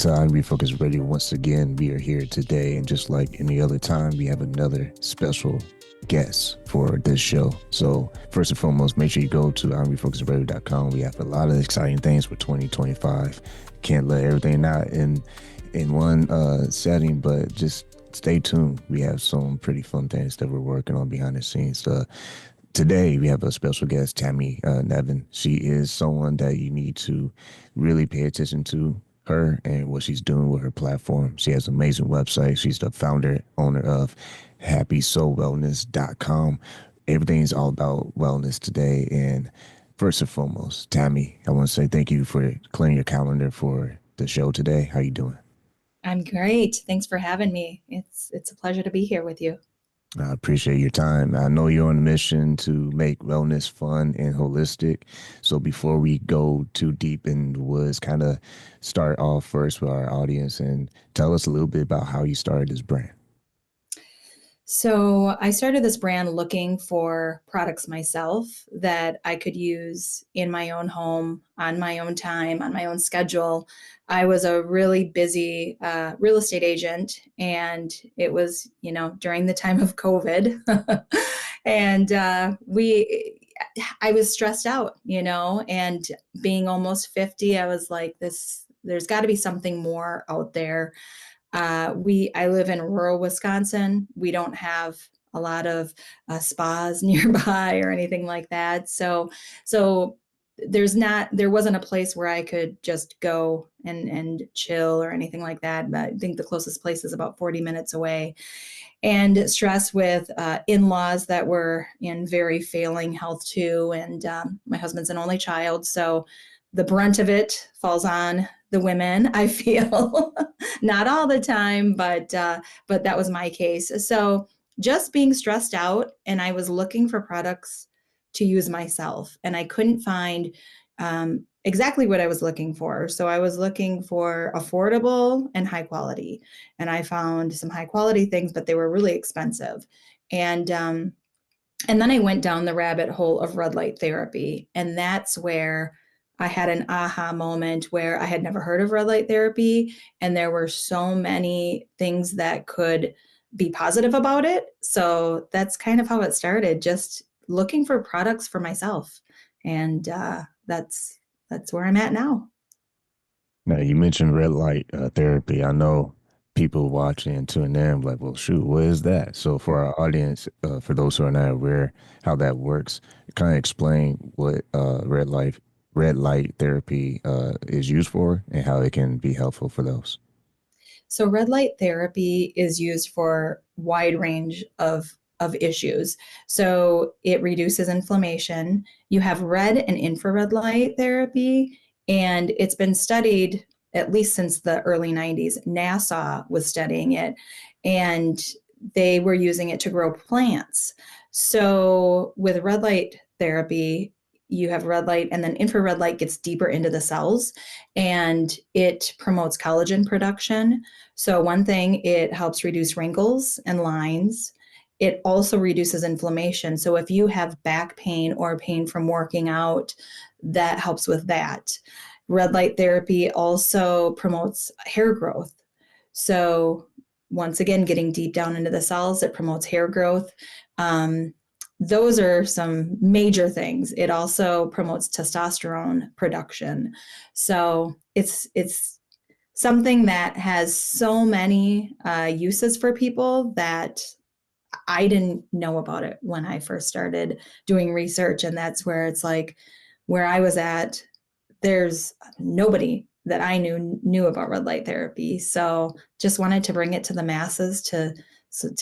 to Refocused Radio. Once again, we are here today, and just like any other time, we have another special guest for this show. So first and foremost, make sure you go to refocusedradio.com. We have a lot of exciting things for 2025. Can't let everything out in one setting, but just stay tuned. We have some pretty fun things that we're working on behind the scenes. Today, we have a special guest, Tammy Nevin. She is someone that you need to really pay attention to her and what she's doing with her platform. She has an amazing website. She's the founder, owner of happysoulwellness.com. Everything's all about wellness today. And first and foremost, Tammy, I want to say thank you for clearing your calendar for the show today. How you doing? I'm great. Thanks for having me. It's a pleasure to be here with you. I appreciate your time. I know you're on a mission to make wellness fun and holistic. So before we go too deep in the woods, kind of start off first with our audience and tell us a little bit about how you started this brand. So I started this brand looking for products myself that I could use in my own home, on my own time, on my own schedule. I was a really busy real estate agent, and it was, during the time of COVID, and I was stressed out, and being almost 50, I was like, there's got to be something more out there. I live in rural Wisconsin. We don't have a lot of spas nearby or anything like that. So there wasn't a place where I could just go and chill or anything like that. But I think the closest place is about 40 minutes away. And stress with in-laws that were in very failing health too. And my husband's an only child, so the brunt of it falls on the women, I feel. Not all the time, but that was my case. So just being stressed out, and I was looking for products to use myself, and I couldn't find exactly what I was looking for. So I was looking for affordable and high quality, and I found some high quality things, but they were really expensive. And then I went down the rabbit hole of red light therapy, and that's where I had an aha moment where I had never heard of red light therapy, and there were so many things that could be positive about it. So that's kind of how it started, just looking for products for myself. And that's where I'm at now. Now, you mentioned red light therapy. I know people watching and tuning in like, well, shoot, what is that? So for our audience, for those who are not aware how that works, kind of explain what red light therapy is used for and how it can be helpful for those. So red light therapy is used for wide range of issues. So it reduces inflammation. You have red and infrared light therapy, and it's been studied at least since the early 90s. NASA was studying it, and they were using it to grow plants. So with red light therapy, you have red light, and then infrared light gets deeper into the cells, and it promotes collagen production. So one thing, it helps reduce wrinkles and lines. It also reduces inflammation. So if you have back pain or pain from working out, that helps with that. Red light therapy also promotes hair growth. So once again, getting deep down into the cells, it promotes hair growth. Those are some major things. It also promotes testosterone production. So it's something that has so many uses for people that I didn't know about it when I first started doing research. And that's where it's like, where I was at, there's nobody that I knew about red light therapy. So just wanted to bring it to the masses to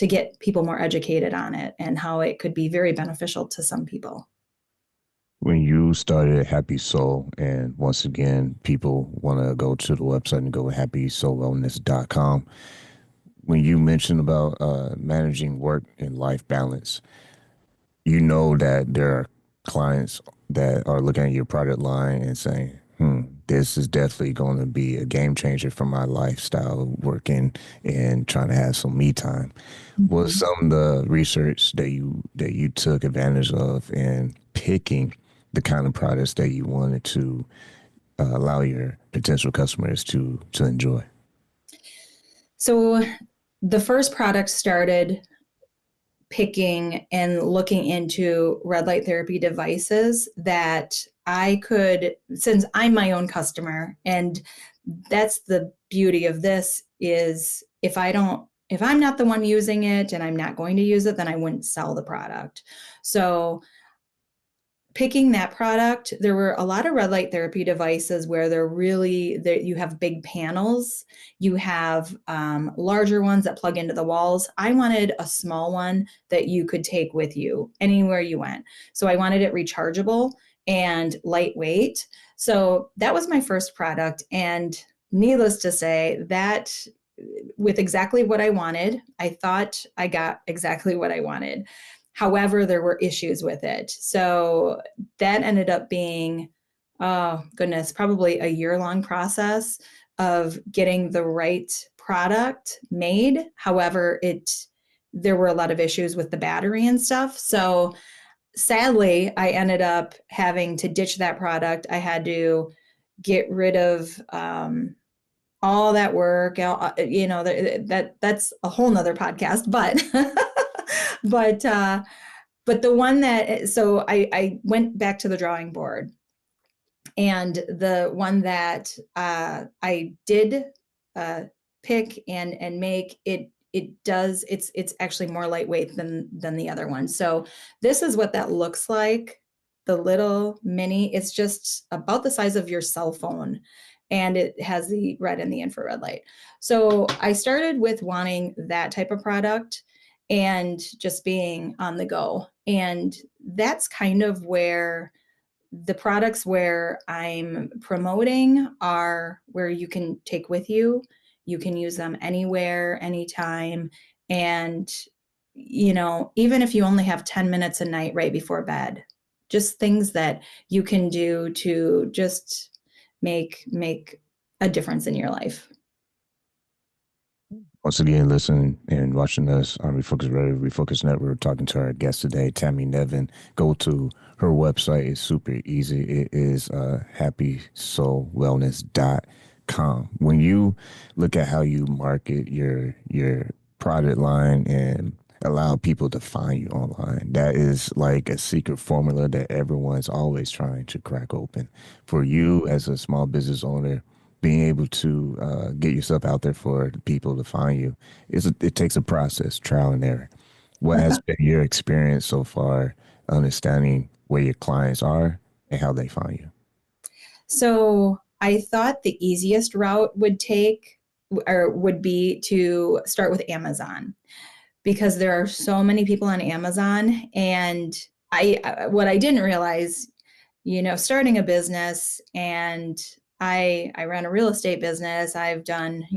get people more educated on it and how it could be very beneficial to some people. When you started Happy Soul, and once again, people want to go to the website and go to happysoulwellness.com. When you mentioned about managing work and life balance, you know that there are clients that are looking at your product line and saying, this is definitely going to be a game changer for my lifestyle, working and trying to have some me time. What's Mhm. some of the research that you took advantage of in picking the kind of products that you wanted to allow your potential customers to enjoy? So the first product started picking and looking into red light therapy devices that I could, since I'm my own customer, and that's the beauty of this is if I'm not the one using it and I'm not going to use it, then I wouldn't sell the product. So picking that product, there were a lot of red light therapy devices where you have big panels, you have larger ones that plug into the walls. I wanted a small one that you could take with you anywhere you went. So I wanted it rechargeable and lightweight. So that was my first product. And needless to say, that with exactly what I wanted, I thought I got exactly what I wanted. However, there were issues with it. So that ended up being, oh goodness, probably a year-long process of getting the right product made. However, there were a lot of issues with the battery and stuff. So sadly, I ended up having to ditch that product. I had to get rid of all that work. That's a whole nother podcast, but but the one that, so I went back to the drawing board, and the one that I did pick and make it, it's actually more lightweight than the other one. So this is what that looks like. The little mini, it's just about the size of your cell phone, and it has the red and the infrared light. So I started with wanting that type of product and just being on the go. And that's kind of where the products where I'm promoting are where you can take with you. You can use them anywhere, anytime. And, even if you only have 10 minutes a night right before bed, just things that you can do to just make a difference in your life. Once again, listening and watching us on Refocus Radio, Refocus Network, talking to our guest today, Tammy Nevin. Go to her website. It's super easy. It is happysoulwellness.com. When you look at how you market your product line and allow people to find you online, that is like a secret formula that everyone's always trying to crack open. For you as a small business owner, being able to get yourself out there for the people to find you it takes a process, trial and error. What has been your experience so far, understanding where your clients are and how they find you? So I thought the easiest route would be to start with Amazon, because there are so many people on Amazon. And what I didn't realize, starting a business, and I ran a real estate business. I've done,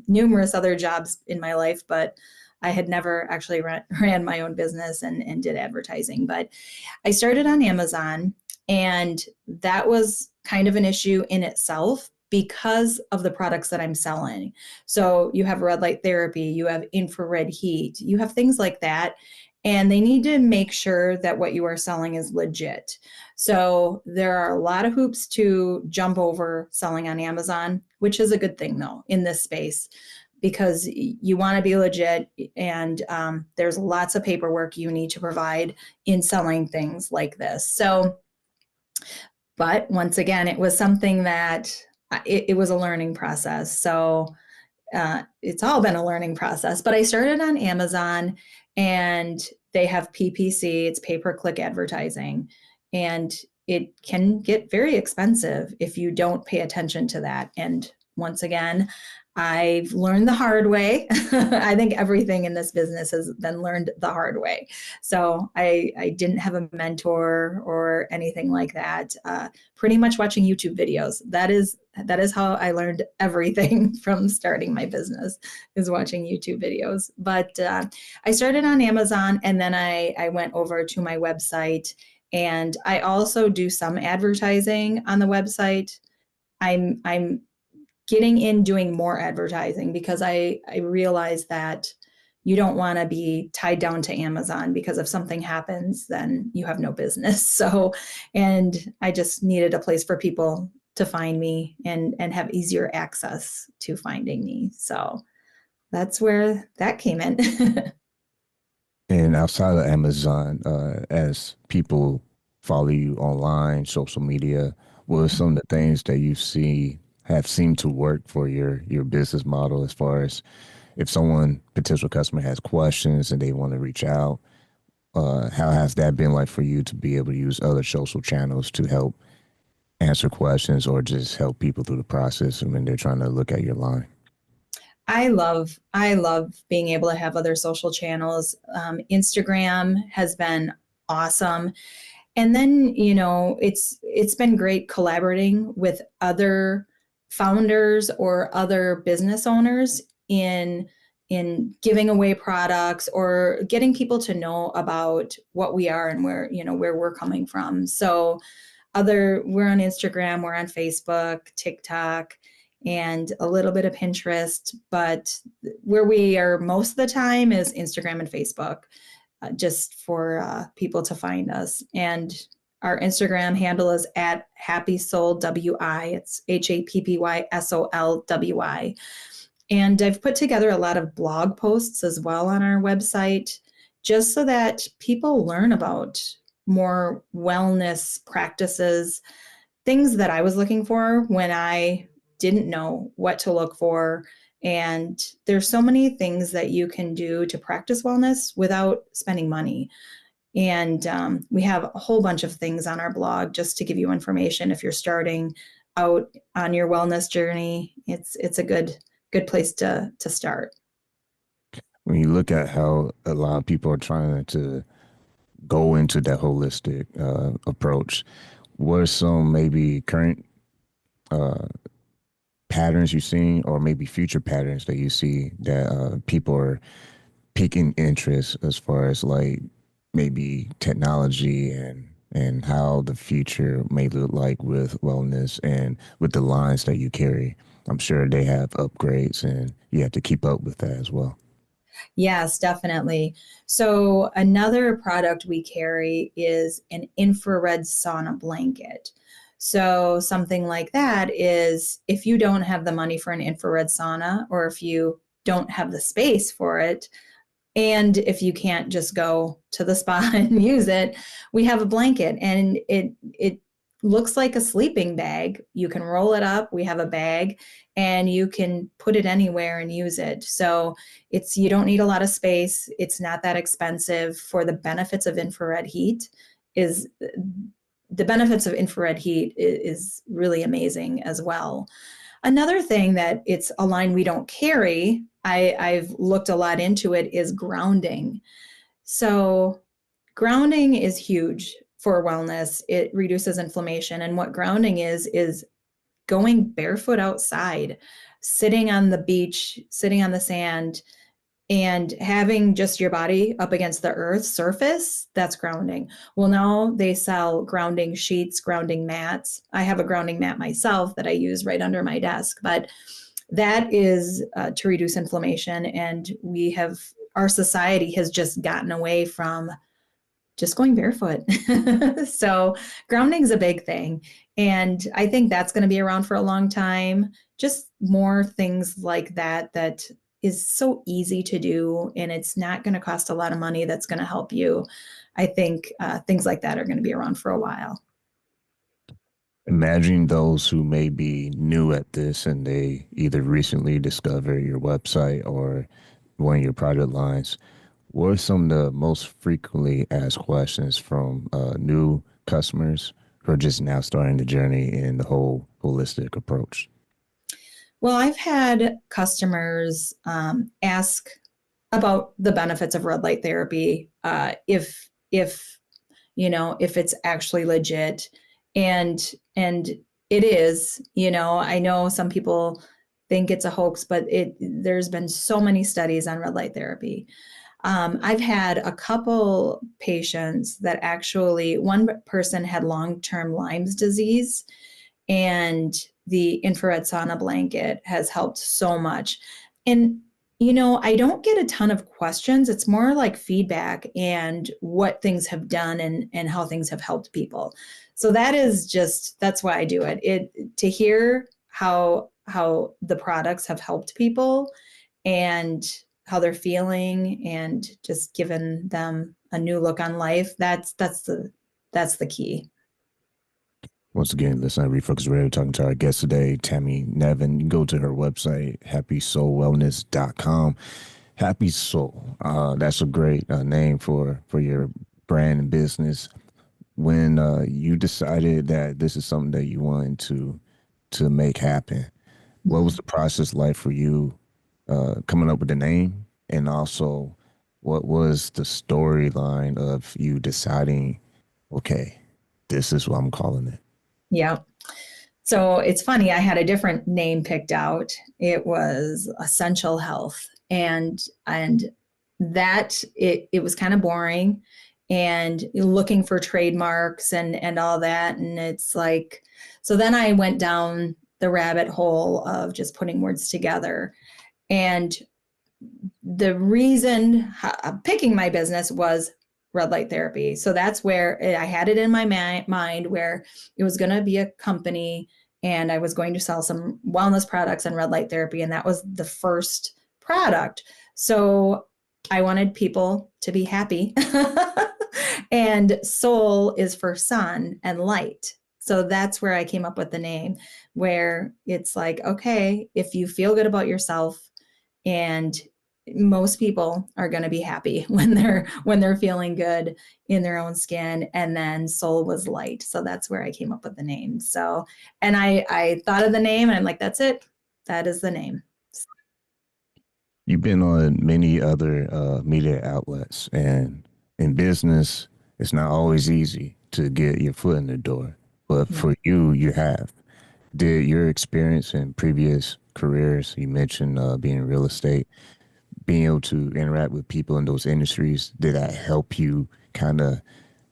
numerous other jobs in my life, but I had never actually ran my own business and did advertising. But I started on Amazon, and that was kind of an issue in itself because of the products that I'm selling. So you have red light therapy, you have infrared heat, you have things like that. And they need to make sure that what you are selling is legit. So there are a lot of hoops to jump over selling on Amazon, which is a good thing though in this space, because you want to be legit, and there's lots of paperwork you need to provide in selling things like this. So, but once again, it was something that it was a learning process. So it's all been a learning process. But I started on Amazon, and they have PPC, it's pay per click advertising, and it can get very expensive if you don't pay attention to that. And once again, I've learned the hard way. I think everything in this business has been learned the hard way. So I didn't have a mentor or anything like that. Pretty much watching YouTube videos. That is how I learned everything from starting my business, is watching YouTube videos. But I started on Amazon, and then I went over to my website, and I also do some advertising on the website. I'm getting in doing more advertising because I realize that you don't want to be tied down to Amazon, because if something happens, then you have no business. So, and I just needed a place for people to find me and have easier access to finding me. So that's where that came in. And outside of Amazon, as people follow you online, social media, what are some of the things that you see have seemed to work for your business model as far as if someone potential customer has questions and they want to reach out, how has that been like for you to be able to use other social channels to help answer questions or just help people through the process when they're trying to look at your line? I love being able to have other social channels. Instagram has been awesome. And then, it's been great collaborating with other founders or other business owners in giving away products or getting people to know about what we are and where we're coming from. So we're on Instagram, we're on Facebook, TikTok, and a little bit of Pinterest, but where we are most of the time is Instagram and Facebook, just for people to find us. And our Instagram handle is at Happy Soul WI. It's HAPPYSOLWI. And I've put together a lot of blog posts as well on our website, just so that people learn about more wellness practices, things that I was looking for when I didn't know what to look for. And there's so many things that you can do to practice wellness without spending money. And we have a whole bunch of things on our blog just to give you information if you're starting out on your wellness journey. It's a good place to start. When you look at how a lot of people are trying to go into that holistic approach, what are some maybe current uh, patterns you've seen, or maybe future patterns that you see that people are picking interest as far as like maybe technology and how the future may look like with wellness and with the lines that you carry? I'm sure they have upgrades and you have to keep up with that as well. Yes, definitely. So another product we carry is an infrared sauna blanket. So something like that is if you don't have the money for an infrared sauna, or if you don't have the space for it, and if you can't just go to the spa and use it, we have a blanket, and it looks like a sleeping bag. You can roll it up. We have a bag, and you can put it anywhere and use it. So you don't need a lot of space. It's not that expensive. For the benefits of infrared heat is the benefits of infrared heat is really amazing as well. Another thing that it's a line we don't carry, I've looked a lot into it, is grounding. So grounding is huge for wellness. It reduces inflammation. And what grounding is going barefoot outside, sitting on the beach, sitting on the sand, and having just your body up against the earth surface. That's grounding. Well, now they sell grounding sheets, grounding mats. I have a grounding mat myself that I use right under my desk, but that is to reduce inflammation. And our society has just gotten away from just going barefoot. So grounding is a big thing. And I think that's going to be around for a long time. Just more things like that is so easy to do, and it's not going to cost a lot of money. That's going to help you. I think things like that are going to be around for a while. Imagine those who may be new at this and they either recently discovered your website or one of your product lines. What are some of the most frequently asked questions from new customers who are just now starting the journey in the whole holistic approach? Well, I've had customers ask about the benefits of red light therapy, if it's actually legit, and it is. I know some people think it's a hoax, but there's been so many studies on red light therapy. I've had a couple patients that actually, one person had long-term Lyme's disease, and the infrared sauna blanket has helped so much. And I don't get a ton of questions. It's more like feedback and what things have done and how things have helped people. So that's why I do it. To hear how the products have helped people and how they're feeling, and just giving them a new look on life. That's the key. Once again, listen, Refocused Radio talking to our guest today, Tammy Nevin. You can go to her website, happysoulwellness.com. Happy Soul. That's a great name for your brand and business. When you decided that this is something that you wanted to make happen, what was Mhm. the process like for you coming up with the name? And also, what was the storyline of you deciding, okay, this is what I'm calling it? Yeah. So it's funny, I had a different name picked out. It was Essential Health. And that it was kind of boring, and looking for trademarks and all that. And it's like, so then I went down the rabbit hole of just putting words together. And the reason picking my business was red light therapy. So that's where I had it in my mind, where it was going to be a company and I was going to sell some wellness products and red light therapy. And that was the first product. So I wanted people to be happy. And soul is for sun and light. So that's where I came up with the name, where it's like, okay, if you feel good about yourself, and most people are going to be happy when they're feeling good in their own skin. And then soul was light, so that's where I came up with the name. So, and I thought of the name and I'm like, that's it, that is the name. You've been on many other media outlets, and in business, it's not always easy to get your foot in the door. But No. for you, you have. Did your experience in previous careers, you mentioned being in real estate, being able to interact with people in those industries, did that help you kind of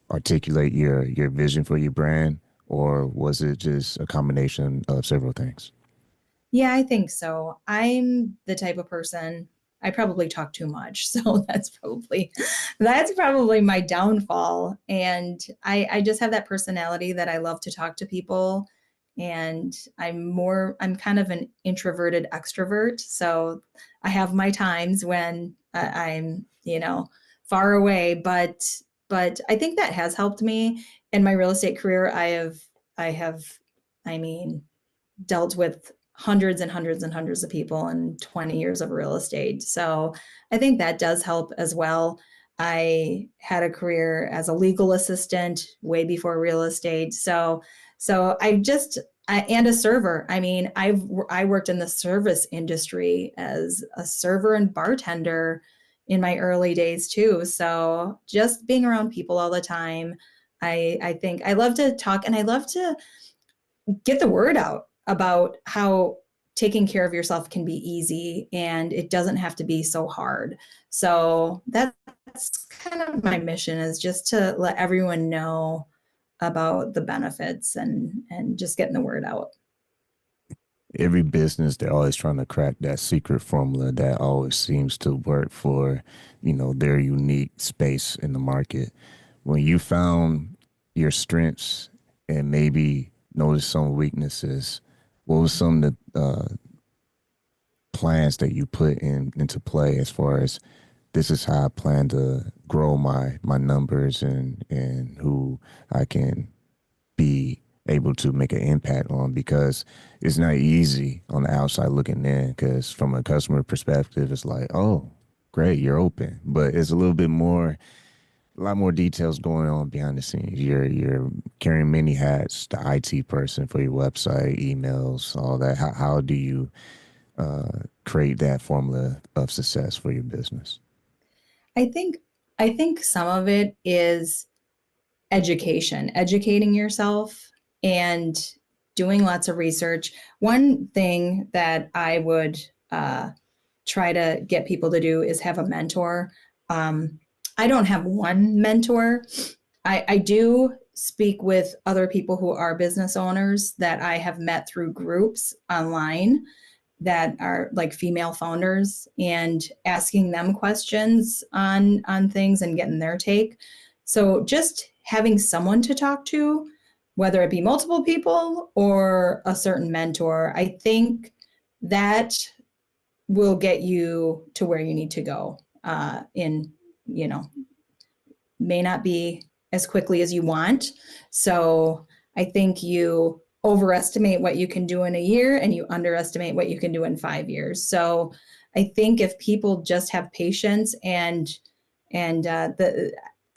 articulate your vision for your brand, or was it just a combination of several things? Yeah, I think so. I'm the type of person, I probably talk too much. So that's probably my downfall. And I just have that personality that I love to talk to people. And I'm kind of an introverted extrovert. So I have my times when I'm, far away, but I think that has helped me in my real estate career. I have, I mean, dealt with hundreds and hundreds and hundreds of people in 20 years of real estate. So I think that does help as well. I had a career as a legal assistant way before real estate. So and a server. I mean, I worked in the service industry as a server and bartender in my early days too. So just being around people all the time, I think I love to talk, and I love to get the word out about how taking care of yourself can be easy and it doesn't have to be so hard. So that's kind of my mission, is just to let everyone know about the benefits and just getting the word out. Every business, they're always trying to crack that secret formula that always seems to work for, their unique space in the market. When you found your strengths and maybe noticed some weaknesses, what was some of the plans that you put into play as far as this is how I plan to grow my numbers and who I can be able to make an impact on, because it's not easy on the outside looking in, because from a customer perspective it's like, oh great, you're open, but it's a little bit more, a lot more details going on behind the scenes. You're carrying many hats, the IT person for your website, emails, all that. How do you create that formula of success for your business? I think I think some of it is educating yourself and doing lots of research. One thing that I would try to get people to do is have a mentor. Um, I don't have one mentor. I do speak with other people who are business owners that I have met through groups online that are like female founders, and asking them questions on things and getting their take. So just having someone to talk to, whether it be multiple people or a certain mentor, I think that will get you to where you need to go in, you know, may not be as quickly as you want. So I think you overestimate what you can do in a year and you underestimate what you can do in 5 years. So I think if people just have patience and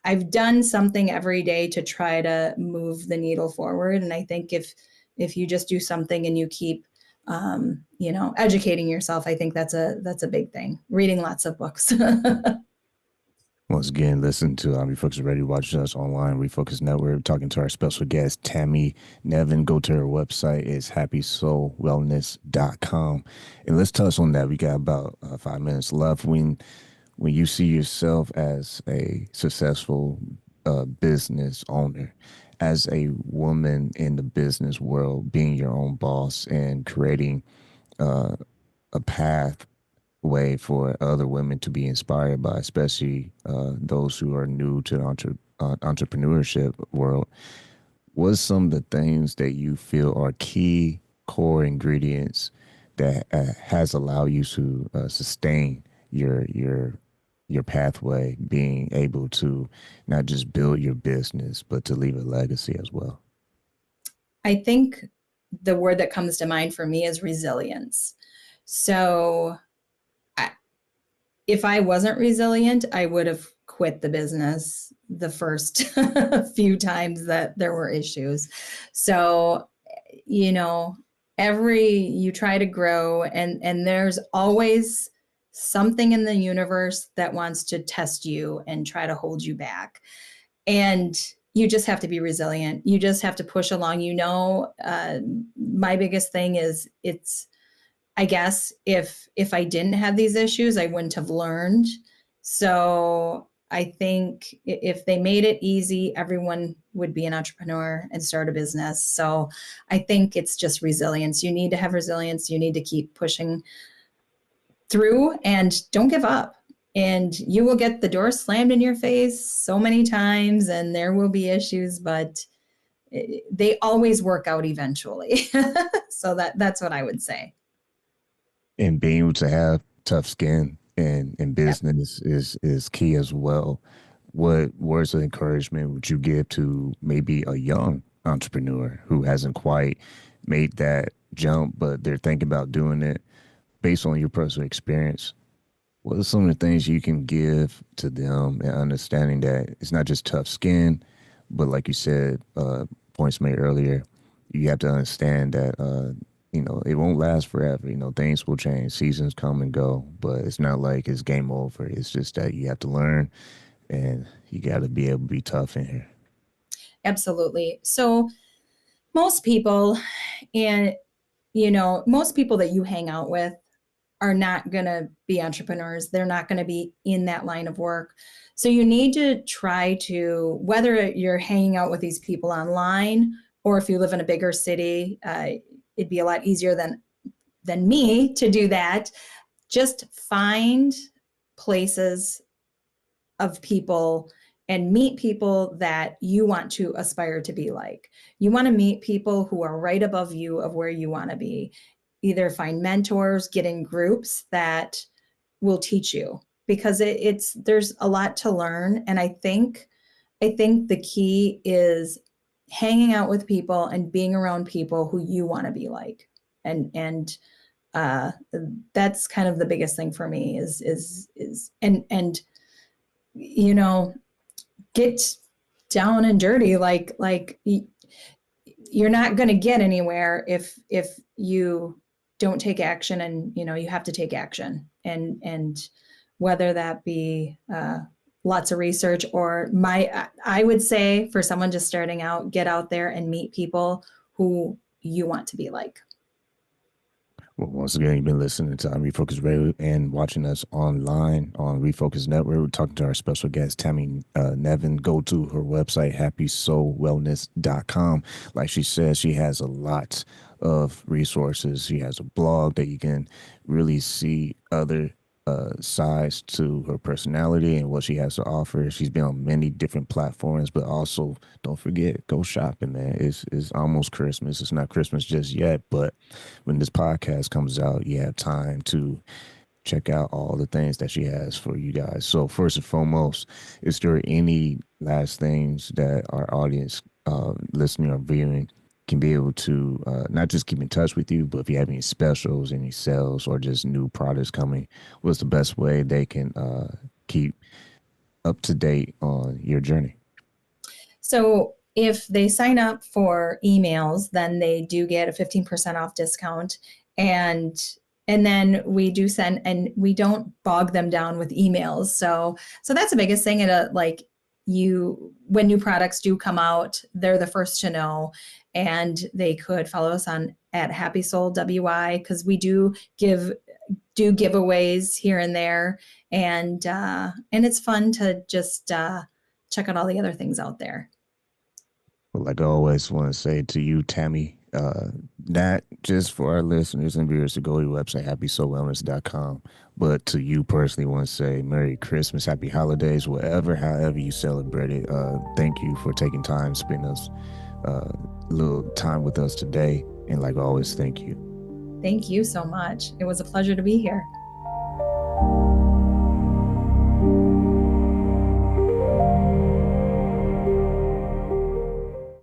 I've done something every day to try to move the needle forward. And I think if you just do something and you keep educating yourself, I think that's a big thing. Reading lots of books. Once again, listen to Refocus Radio, watch us online, Refocus Network, talking to our special guest, Tammy Nevin. Go to her website, it's happysoulwellness.com. And let's touch on that. We got about 5 minutes left. When you see yourself as a successful business owner, as a woman in the business world, being your own boss and creating a path way for other women to be inspired by, especially those who are new to the entrepreneurship world. What's some of the things that you feel are key core ingredients that has allowed you to sustain your pathway, being able to not just build your business but to leave a legacy as well? I think the word that comes to mind for me is resilience. So if I wasn't resilient, I would have quit the business the first few times that there were issues. So, you know, you try to grow and there's always something in the universe that wants to test you and try to hold you back. And you just have to be resilient. You just have to push along. My biggest thing is I guess if I didn't have these issues, I wouldn't have learned. So I think if they made it easy, everyone would be an entrepreneur and start a business. So I think it's just resilience. You need to have resilience. You need to keep pushing through and don't give up. And you will get the door slammed in your face so many times and there will be issues, but they always work out eventually. So that's what I would say. And being able to have tough skin in Yep. business is key as well. What words of encouragement would you give to maybe a young entrepreneur who hasn't quite made that jump, but they're thinking about doing it based on your personal experience? What are some of the things you can give to them and understanding that it's not just tough skin, but like you said, points made earlier, you have to understand that, it won't last forever. Things will change, seasons come and go, but it's not like it's game over. It's just that you have to learn and you got to be able to be tough in here. Absolutely. So most people and most people that you hang out with are not going to be entrepreneurs. They're not going to be in that line of work. So you need to try to, whether you're hanging out with these people online or if you live in a bigger city, it'd be a lot easier than me to do that. Just find places of people and meet people that you want to aspire to be like. You want to meet people who are right above you of where you want to be. Either find mentors, get in groups that will teach you because there's a lot to learn. And I think the key is hanging out with people and being around people who you want to be like. And uh, that's kind of the biggest thing for me is you know get down and dirty like you're not going to get anywhere if you don't take action and you have to take action and whether that be lots of research or I would say for someone just starting out, get out there and meet people who you want to be like. Well, once again, you've been listening to Refocus Radio and watching us online on Refocus Network. We're talking to our special guest, Tammy Nevin. Go to her website, happysoulwellness.com. Like she says, she has a lot of resources. She has a blog that you can really see other sides to her personality and what she has to offer. She's been on many different platforms, but also don't forget, go shopping, man. It's almost Christmas. It's not Christmas just yet, but when this podcast comes out, you have time to check out all the things that she has for you guys. So first and foremost, is there any last things that our audience, listening or viewing, can be able to not just keep in touch with you, but if you have any specials, any sales, or just new products coming, what's the best way they can keep up to date on your journey? So if they sign up for emails, then they do get a 15% off discount. And and then we do send, and we don't bog them down with emails. So that's the biggest thing. Like, you, when new products do come out, they're the first to know. And they could follow us on at Happy Soul WI, because we do giveaways here and there. And it's fun to just check out all the other things out there. But like I always want to say to you, Tammy, not just for our listeners and viewers to go to your website, happysoulwellness.com, but to you personally, want to say Merry Christmas, Happy Holidays, whatever, however you celebrate it. Thank you for taking time, spending us a little time with us today. And like always, thank you. Thank you so much. It was a pleasure to be here.